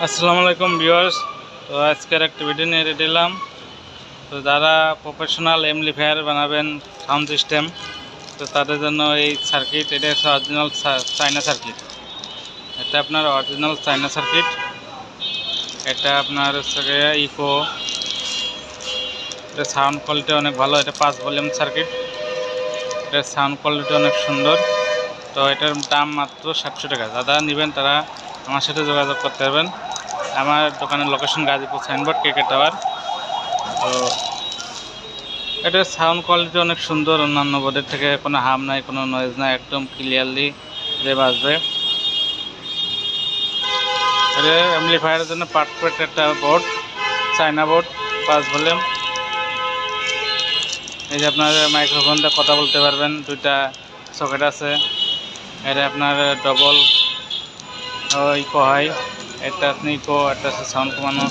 আসসালামু আলাইকুম ভিউয়ার্স। তো আজকের একটা ভিডিও নিয়ে রেডি এলাম। তো যারা প্রফেশনাল এমপ্লিফায়ার বানাবেন সাউন্ড সিস্টেম, তো তাদের জন্য এই সার্কিট, এটা হচ্ছে অরিজিনাল চায়না সার্কিট। এটা আপনার অরিজিনাল চায়না সার্কিট। এটা আপনার হচ্ছে ইকো, এটা সাউন্ড কোয়ালিটি অনেক ভালো। এটা 5 ভলিউম সার্কিট। এটার সাউন্ড কোয়ালিটি অনেক সুন্দর। তো এটার দাম মাত্র 700 টাকা। যারা নেবেন তারা আমার সাথে যোগাযোগ করতে পারবেন। আমার দোকানের লোকেশন গাজীপুর সাইনবোর্ড কেকে টাওয়ার। তো এটার সাউন্ড কোয়ালিটি অনেক সুন্দর, অন্যান্য বোর্ডের থেকে কোনো হার্ম নাই, কোনো নয়েজ নাই, একদম ক্লিয়ারলি যে বাজবে। এটা অ্যাম্পলিফায়ারের জন্য পারফেক্ট একটা বোর্ড, চায়না বোর্ড, 5 ভলিউম। এই যে আপনার মাইক্রোফোন দিয়ে কথা বলতে পারবেন, 2টা সকেট আছে। এটা আপনার ডবল ইকো হয়, একটা আছে ইকো, একটা আছে সাউন্ড কমানো,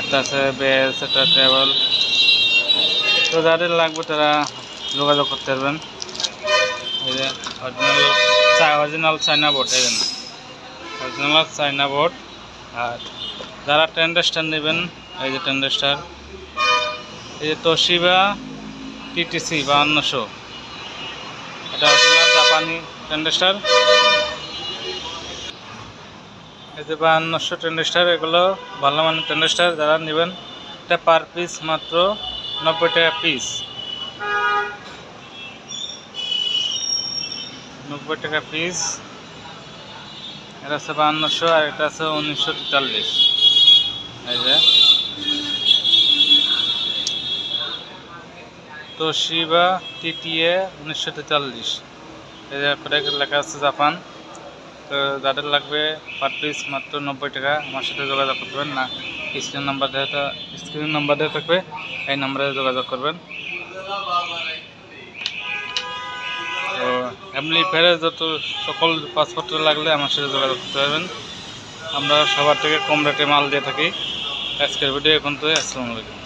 একটা আছে বেস, একটা ট্রেবল। তো যাদের লাগবে তারা যোগাযোগ করতে পারবেন। এই যে অরিজিনাল চায়না বোর্ড, এই জন্য অরিজিনাল চায়না বোর্ড। আর যারা ট্রেন্ডাস্টার নেবেন, এই যে ট্রেন্ডাস্টার, এই যে তোশিবা টিটিসি 5200, এটা অরিজিনাল জাপানি ট্রেন্ডাস্টার। এই যে 5200 ট্রেন্ডাস্টার, এগুলো ভালো মানের ট্রেন্ডাস্টার। যারা নেবেন, এটা পার পিস মাত্র 90 টাকা পিস, 90 টাকা পিস। এটা আছে 5200, আর এটা আছে 1943। এই যে তোশিবা টিটিএ 1943, এই যে লেখা আছে জাপান। তো যাদের লাগবে পার পিস মাত্র 90 টাকা। আমার সাথে যোগাযোগ করবেন না, স্ক্রিন নাম্বার দেওয়া থাকবে, এই নাম্বারে যোগাযোগ করবেন। তো অ্যাম্পলিফায়ারের যত সকল পাসপোর্ট লাগলে আমার সাথে যোগাযোগ করতে পারবেন। আমরা সবার থেকে কম রেটে মাল দিয়ে থাকি। আজকের ভিডিও এখন তো। আসসালামু আলাইকুম।